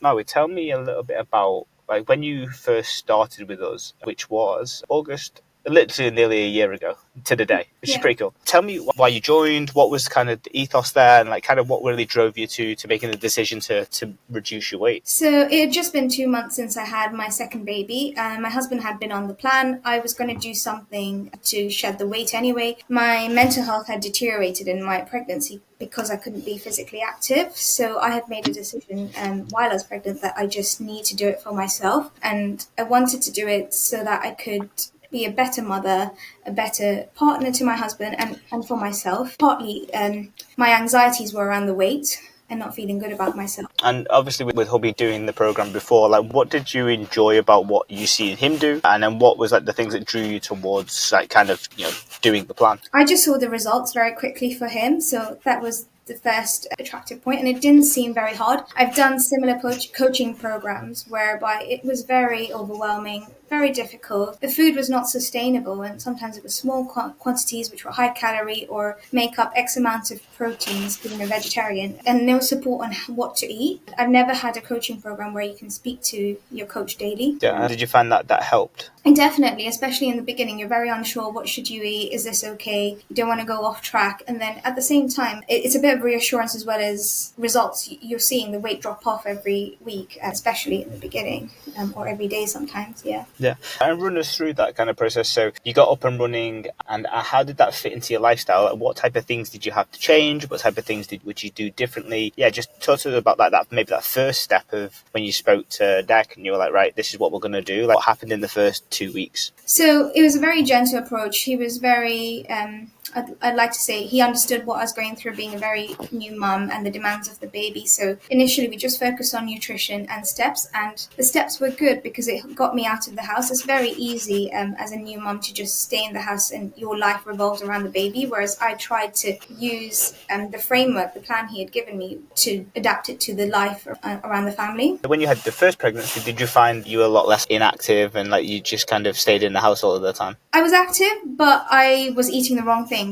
Malwi, tell me a little bit about like when you first started with us, which was August, literally nearly a year ago to the day, which is pretty cool. Tell me why you joined, what was kind of the ethos there, and like kind of what really drove you to making the decision to reduce your weight. So it had just been 2 months since I had my second baby. My husband had been on the plan. I was going to do something to shed the weight anyway. My mental health had deteriorated in my pregnancy because I couldn't be physically active. So I had made a decision while I was pregnant that I just need to do it for myself. And I wanted to do it so that I could be a better mother, a better partner to my husband and for myself. Partly my anxieties were around the weight and not feeling good about myself. And obviously with hubby doing the program before, like what did you enjoy about what you seen him do, and then what was like the things that drew you towards like kind of doing the plan? I just saw the results very quickly for him, so that was the first attractive point, and it didn't seem very hard. I've done similar coaching programs whereby it was very overwhelming, very difficult. The food was not sustainable, and sometimes it was small quantities which were high calorie or make up X amount of proteins, being a vegetarian, and no support on what to eat. I've never had a coaching program where you can speak to your coach daily. Yeah, did you find that helped? And definitely, especially in the beginning, you're very unsure. What should you eat? Is this okay? You don't want to go off track. And then at the same time, it's a bit of reassurance as well as results. You're seeing the weight drop off every week, especially in the beginning, or every day sometimes, yeah. Yeah. And run us through that kind of process. So you got up and running, and how did that fit into your lifestyle? Like, what type of things did you have to change? What type of things would you do differently? Yeah, just talk to us about that maybe that first step of when you spoke to Deck and you were like, right, this is what we're going to do. Like, what happened in the first 2 weeks? So it was a very gentle approach. He was very, I'd like to say, he understood what I was going through being a very new mum and the demands of the baby. So initially we just focused on nutrition and steps, and the steps were good because it got me out of the house. It's very easy as a new mum to just stay in the house and your life revolves around the baby, whereas I tried to use the framework, the plan he had given me, to adapt it to the life around the family. When you had the first pregnancy, did you find you were a lot less inactive and like you just kind of stayed in the house all of the time? I was active, but I was eating the wrong things.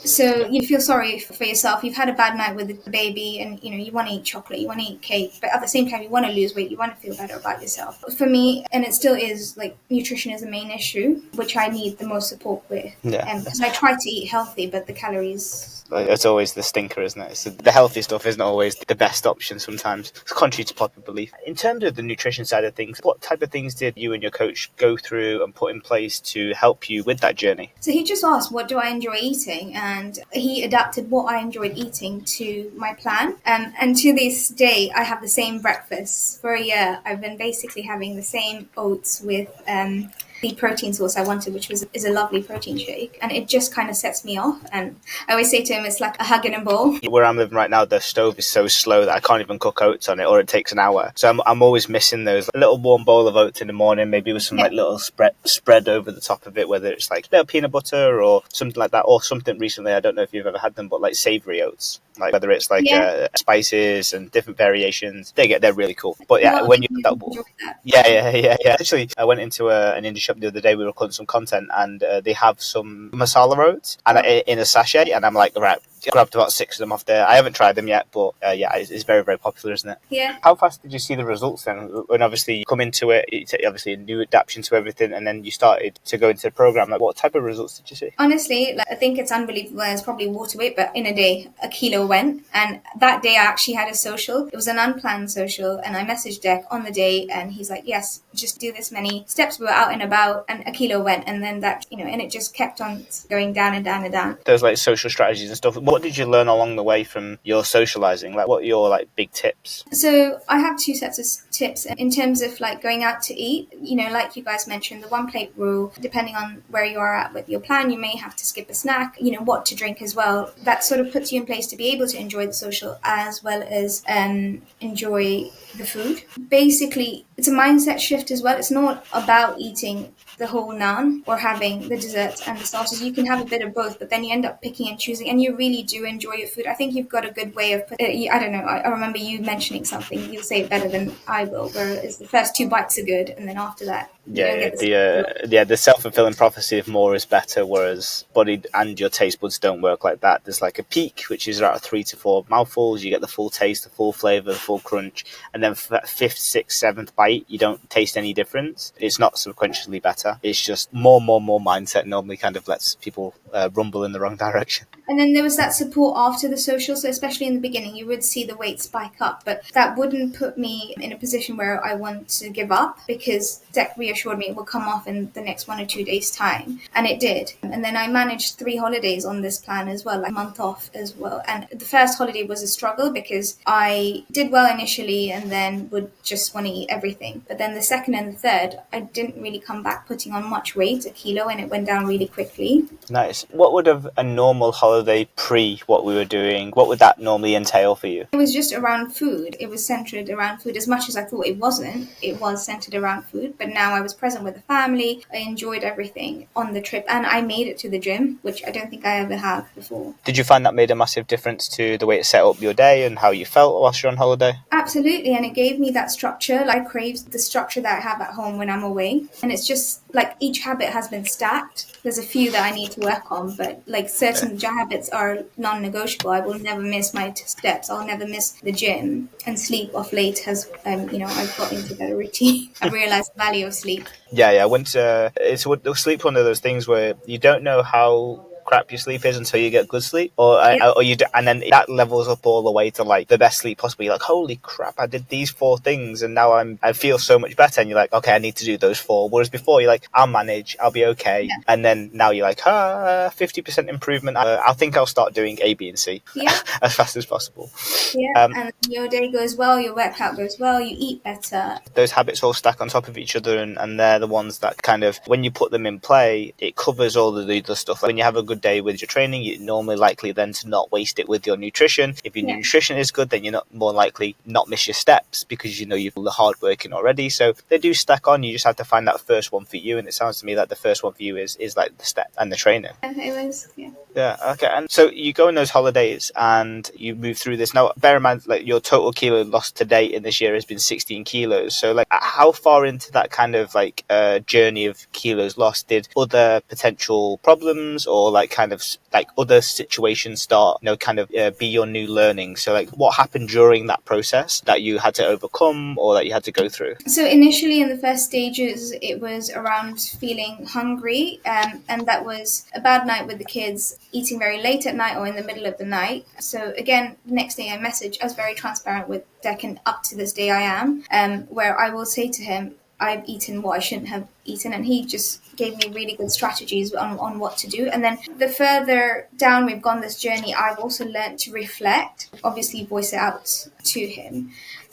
So you feel sorry for yourself. You've had a bad night with the baby and you want to eat chocolate, you want to eat cake, but at the same time you want to lose weight, you want to feel better about yourself. For me, and it still is, like, nutrition is the main issue, which I need the most support with. Because I try to eat healthy, but the calories... It's always the stinker, isn't it? So the healthy stuff isn't always the best option sometimes. It's contrary to popular belief. In terms of the nutrition side of things, what type of things did you and your coach go through and put in place to help you with that journey? So he just asked, what do I enjoy eating? And he adapted what I enjoyed eating to my plan. And to this day, I have the same breakfast. For a year, I've been basically having the same oats with... the protein source I wanted, which is a lovely protein shake, and it just kind of sets me off. And I always say to him, it's like a hug in a bowl. Where I'm living right now, the stove is so slow that I can't even cook oats on it, or it takes an hour. So I'm always missing those. A little warm bowl of oats in the morning, maybe with some like little spread over the top of it, whether it's like a bit of peanut butter or something like that, or something recently, I don't know if you've ever had them, but like savoury oats. Like whether it's like spices and different variations, they're really cool. But yeah, when you that, yeah. Actually, I went into an indie shop the other day. We were recording some content, and they have some masala oats and in a sachet, and I'm like, right, grabbed about 6 of them off there. I haven't tried them yet, but it's very, very popular, isn't it? Yeah. How fast did you see the results then? When obviously you come into it, it's obviously a new adaptation to everything, and then you started to go into the program. Like, what type of results did you see? Honestly, I think it's unbelievable. It's probably water weight, but in a day, a kilo went. And that day I actually had a social. It was an unplanned social, and I messaged Deck on the day, and he's like, yes, just do this many steps. We were out and about, and a kilo went, and then that, and it just kept on going down and down and down. Those like social strategies and stuff. What did you learn along the way from your socializing? Like, what are your like big tips? So I have 2 sets of tips in terms of like going out to eat. Like you guys mentioned, the 1 plate rule. Depending on where you are at with your plan, you may have to skip a snack. What to drink as well. That sort of puts you in place to be able to enjoy the social as well as enjoy the food. Basically, it's a mindset shift as well. It's not about eating the whole naan or having the desserts and the sauces. You can have a bit of both, but then you end up picking and choosing, and you really do enjoy your food. I think you've got a good way of I don't know, I remember you mentioning something. You'll say it better than I will, where it's the first 2 bites are good, and then after that You don't Yeah, get the the self-fulfilling prophecy of more is better, whereas body and your taste buds don't work like that. There's like a peak, which is around 3 to 4 mouthfuls. You get the full taste, the full flavor, the full crunch, and then for that fifth, sixth, seventh bite, you don't taste any difference. It's not sequentially better. It's just more mindset normally kind of lets people rumble in the wrong direction. And then there was that support after the social. So especially in the beginning, you would see the weight spike up, but that wouldn't put me in a position where I want to give up, because Deck reassured me it will come off in the next 1 or 2 days' time. And it did. And then I managed 3 holidays on this plan as well, like a month off as well. And the first holiday was a struggle because I did well initially and then would just want to eat everything. But then the second and the third, I didn't really come back putting on much weight, a kilo, and it went down really quickly. Nice. What would have a normal holiday pre what we were doing? What would that normally entail for you? It was just around food. It was centered around food. As much as I thought it wasn't, it was centered around food. But now I was present with the family. I enjoyed everything on the trip, and I made it to the gym, which I don't think I ever have before. Did you find that made a massive difference to the way it set up your day and how you felt whilst you're on holiday? Absolutely, and it gave me that structure. Like, I crave the structure that I have at home when I'm away. And it's just like each habit has been stacked. There's a few that I need to work on, but like certain habits are non-negotiable. I will never miss my steps. I'll never miss the gym. And sleep off late has, I've got into that routine. I've realized the value of sleep. Yeah. Sleep one of those things where you don't know how crap your sleep is until you get good sleep, Yep. and then that levels up all the way to like the best sleep possible. You're like, holy crap, I did these 4 things, and now I feel so much better. And you're like, okay, I need to do those 4. Whereas before, you're like, I'll manage, I'll be okay. Yeah. And then now you're like, 50% improvement. I think I'll start doing A, B, and C Yeah. as fast as possible. Yeah. And your day goes well, your workout goes well, you eat better. Those habits all stack on top of each other, and they're the ones that kind of, when you put them in play, it covers all of the other stuff. Like when you have a good day with your training, you're normally likely then to not waste it with your nutrition. If your nutrition is good, then you're not more likely not miss your steps because you know you've done the hard working already. So they do stack on. You just have to find that first one for you, and it sounds to me like the first one for you is like the step and the training. It was, yeah. Yeah, okay. And so you go on those holidays and you move through this. Now, bear in mind, like your total kilo lost to date in this year has been 16 kilos. So, like, how far into that kind of like journey of kilos lost did other potential problems or like kind of like other situations start, kind of be your new learning? So, like, what happened during that process that you had to overcome or that you had to go through? So initially in the first stages, it was around feeling hungry, and that was a bad night with the kids, eating very late at night or in the middle of the night. So again, the next day I was very transparent with Deck, and up to this day I am, where I will say to him, I've eaten what I shouldn't have eaten, and he just gave me really good strategies on what to do. And then the further down we've gone this journey, I've also learned to reflect, obviously voice it out to him.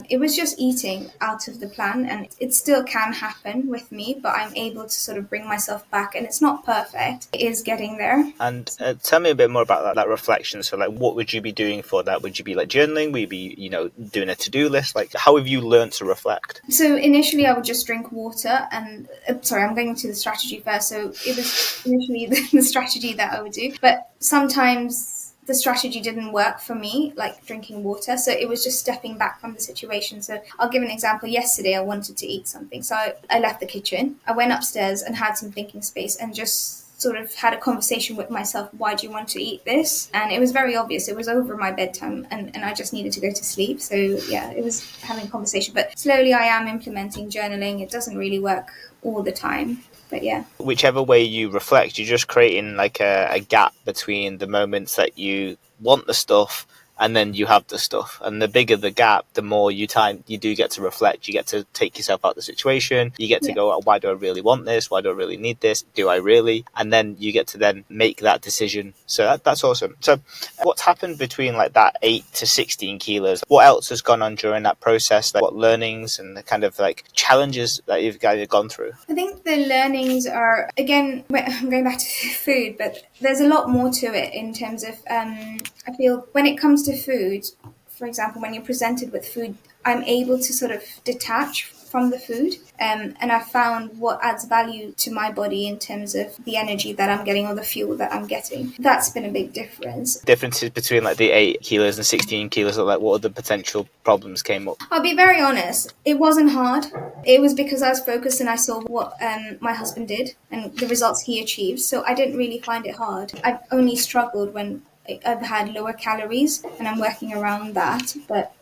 It was just eating out of the plan, and it still can happen with me, but I'm able to sort of bring myself back, and it's not perfect. It is getting there. And tell me a bit more about that reflection. So, like, what would you be doing for that? Would you be like journaling? Would you be, doing a to-do list? Like, how have you learned to reflect? So initially I would just drink water, and sorry, I'm going to the strategy first. So it was initially the strategy that I would do, but sometimes the strategy didn't work for me, like drinking water. So it was just stepping back from the situation. So I'll give an example. Yesterday, I wanted to eat something. So I left the kitchen. I went upstairs and had some thinking space and just sort of had a conversation with myself. Why do you want to eat this? And it was very obvious. It was over my bedtime and I just needed to go to sleep. So yeah, it was having a conversation. But slowly I am implementing journaling. It doesn't really work all the time. But yeah. Whichever way you reflect, you're just creating like a gap between the moments that you want the stuff and then you have the stuff. And the bigger the gap, the more you do get to reflect. You get to take yourself out of the situation. You get to go, why do I really want this? Why do I really need this? Do I really? And then you get to then make that decision. So that's awesome. So what's happened between like that 8 to 16 kilos? What else has gone on during that process? Like, what learnings and the kind of like challenges that you've guys have gone through? I think the learnings are, again, I'm going back to food, but there's a lot more to it in terms of, I feel when it comes to food, for example, when you're presented with food, I'm able to sort of detach from the food. And I found what adds value to my body in terms of the energy that I'm getting or the fuel that I'm getting. That's been a big difference. Differences between like the 8 kilos and 16 kilos, or like what other potential problems came up? I'll be very honest, it wasn't hard. It was because I was focused and I saw what my husband did and the results he achieved. So I didn't really find it hard. I've only struggled when I've had lower calories and I'm working around that. But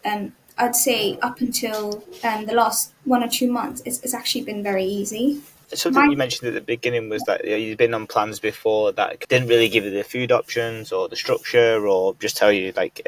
I'd say up until the last 1 or 2 months, it's actually been very easy. Something you mentioned at the beginning was that you've been on plans before that didn't really give you the food options or the structure, or just tell you like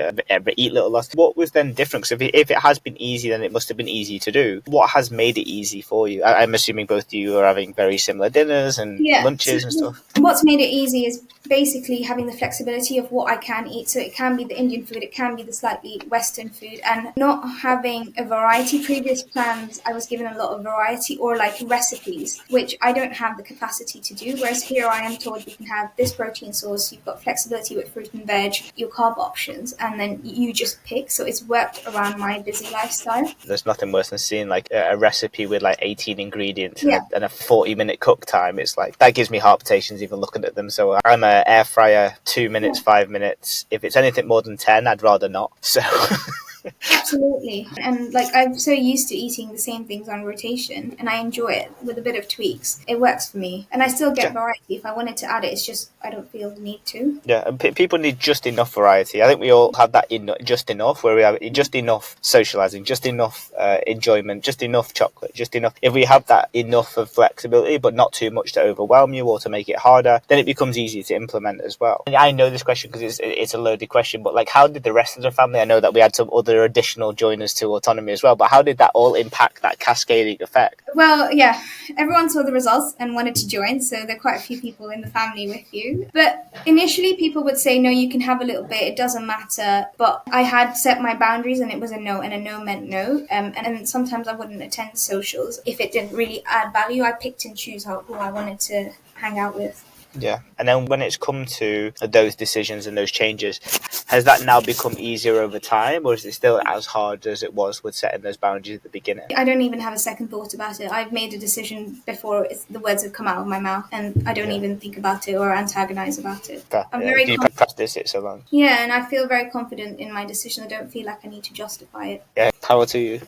eat little less. What was then different? Because if it has been easy, then it must have been easy to do. What has made it easy for you? I'm assuming both of you are having very similar dinners and lunches and stuff. What's made it easy is basically having the flexibility of what I can eat. So it can be the Indian food, it can be the slightly Western food, and not having a variety. Previous plans, I was given a lot of variety or like recipes, which I don't have the capacity to do. Whereas here I am told you can have this protein source, you've got flexibility with fruit and veg, your carb options, and then you just pick. So it's worked around my busy lifestyle. There's nothing worse than seeing like a recipe with like 18 ingredients and a 40-minute cook time. It's like, that gives me heart palpitations even looking at them. So I'm a air fryer, 2 minutes, 5 minutes. If it's anything more than 10, I'd rather not. So Absolutely. And like I'm so used to eating the same things on rotation and I enjoy it with a bit of tweaks. It works for me. And I still get variety. If I wanted to add it, it's just I don't feel the need to. Yeah, and people need just enough variety. I think we all have that just enough, where we have just enough socializing, just enough enjoyment, just enough chocolate, just enough. If we have that enough of flexibility, but not too much to overwhelm you or to make it harder, then it becomes easier to implement as well. And I know this question because it's a loaded question, but like, how did the rest of the family? I know that we had some other additional joiners to Autonomy as well, but how did that all impact that cascading effect? Well, yeah, everyone saw the results and wanted to join, so there are quite a few people in the family with you. But initially people would say, no, you can have a little bit, it doesn't matter. But I had set my boundaries and it was a no, and a no meant no. And sometimes I wouldn't attend socials if it didn't really add value. I picked and choose who I wanted to hang out with. Yeah. And then when it's come to those decisions and those changes, has that now become easier over time, or is it still as hard as it was with setting those boundaries at the beginning? I don't even have a second thought about it. I've made a decision before the words have come out of my mouth, and I don't even think about it or antagonize about it. I'm very you practice it so long. Yeah, and I feel very confident in my decision. I don't feel like I need to justify it. Yeah, power to you.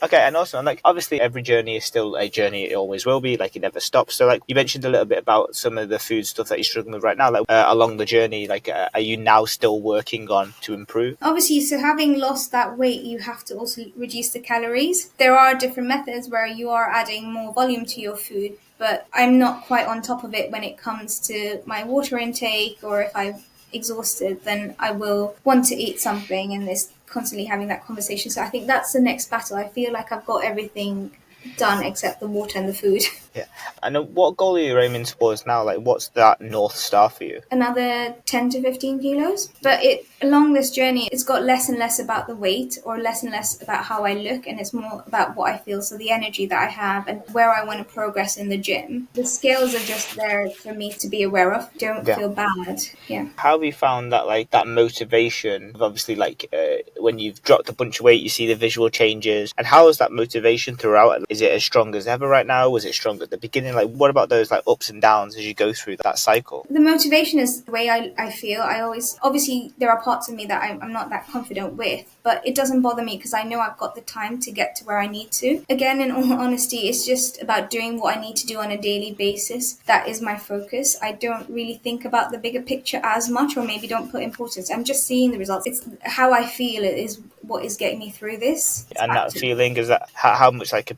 Okay, and also, like, obviously every journey is still a journey. It always will be. Like, it never stops. So, like, you mentioned a little bit about some of the food stuff that you're struggling with right now. Like, along the journey, like, are you now still working on to improve? Obviously, so having lost that weight, you have to also reduce the calories. There are different methods where you are adding more volume to your food, but I'm not quite on top of it when it comes to my water intake, or if I'm exhausted, then I will want to eat something, and there's constantly having that conversation. So I think that's the next battle. I feel like I've got everything done except the water and the food. Yeah. And what goal are you aiming towards now? Like, what's that North Star for you? Another 10 to 15 kilos. But along this journey, it's got less and less about the weight or less and less about how I look, and it's more about what I feel. So the energy that I have and where I want to progress in the gym. The scales are just there for me to be aware of. Don't feel bad. Yeah. How have you found that, like, that motivation of obviously, like, when you've dropped a bunch of weight, you see the visual changes, and how is that motivation throughout? Is it as strong as ever right now? Was it stronger at the beginning? Like, what about those like ups and downs as you go through that cycle? The motivation is the way I feel. I always, obviously there are parts of me that I'm not that confident with, but it doesn't bother me because I know I've got the time to get to where I need to. Again, in all honesty, it's just about doing what I need to do on a daily basis. That is my focus. I don't really think about the bigger picture as much, or maybe don't put importance. I'm just seeing the results. It's how I feel is what is getting me through this. And that feeling, is that how much, like,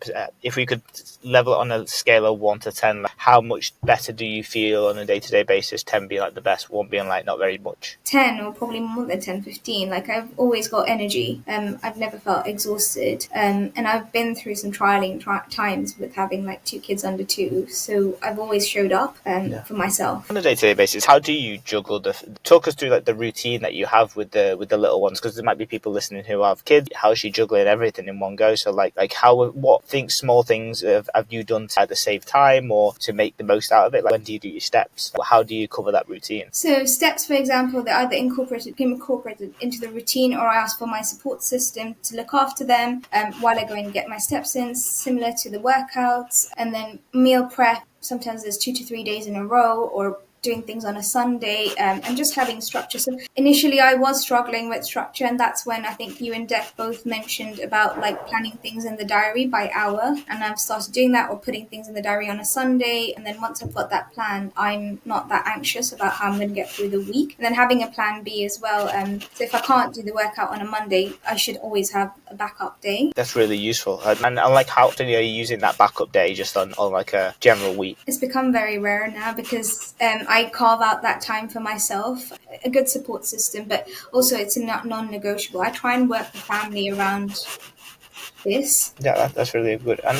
if we could level it on a scale of 1 to 10, like, how much better do you feel on a day-to-day basis? 10 being like the best, 1 being like not very much. 10, or probably more than 10, 15. Like, I've always got energy. I've never felt exhausted. And I've been through some trialing times with having like 2 kids under 2. So I've always showed up for myself. On a day-to-day basis, how do you juggle talk us through like the routine that you have with the little ones? Because there might be people listening who have kids. How's she juggling everything in one go? So like small things have you done to either save time or to make the most out of it? Like, when do you do your steps? How do you cover that routine? So steps, for example, they're either incorporated into the routine, or I ask for my support system to look after them while I go and get my steps in, similar to the workouts. And then meal prep. Sometimes there's 2 to 3 days in a row, or doing things on a Sunday, and just having structure. So initially I was struggling with structure, and that's when I think you and Dec both mentioned about like planning things in the diary by hour, and I've started doing that, or putting things in the diary on a Sunday. And then once I've got that plan, I'm not that anxious about how I'm going to get through the week. And then having a plan B as well. So if I can't do the workout on a Monday, I should always have a backup day. That's really useful. And like, how often are you using that backup day just on like a general week? It's become very rare now because I carve out that time for myself, a good support system, but also it's not non-negotiable. I try and work the family around this. Yeah, that's really good. And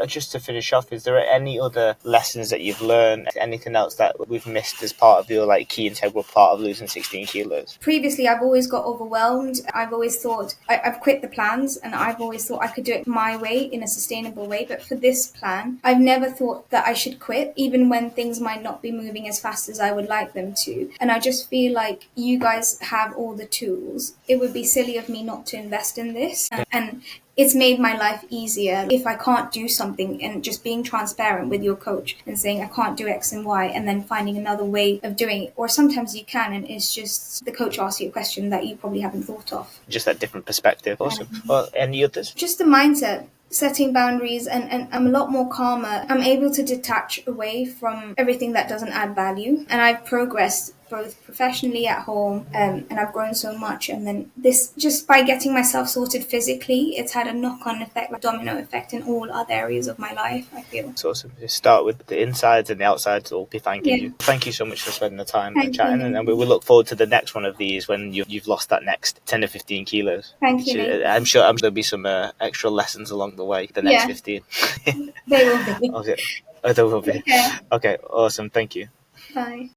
just to finish off, is there any other lessons that you've learned, anything else that we've missed as part of your like key integral part of losing 16 kilos? Previously, I've always got overwhelmed. I've always thought, I've quit the plans, and I've always thought I could do it my way, in a sustainable way. But for this plan, I've never thought that I should quit, even when things might not be moving as fast as I would like them to. And I just feel like you guys have all the tools. It would be silly of me not to invest in this. And it's made my life easier. If I can't do something, and just being transparent with your coach and saying I can't do X and Y, and then finding another way of doing it. Or sometimes you can, and it's just the coach asks you a question that you probably haven't thought of. Just that different perspective. Awesome. Well, any others? Just the mindset. Setting boundaries, and I'm a lot more calmer. I'm able to detach away from everything that doesn't add value, and I've progressed both professionally at home, and I've grown so much. And then this, just by getting myself sorted physically, it's had a knock-on effect, like domino effect, in all other areas of my life, I feel. It's awesome. Just start with the insides, and the outsides will be thanking you. Thank you so much for spending the time and chatting, and we will look forward to the next one of these when you've lost that next 10 to 15 kilos. Thank you. I'm sure there'll be some extra lessons along the way, the next 15. They will be. Okay. Oh, there will be. Yeah. Okay, awesome. Thank you. Bye.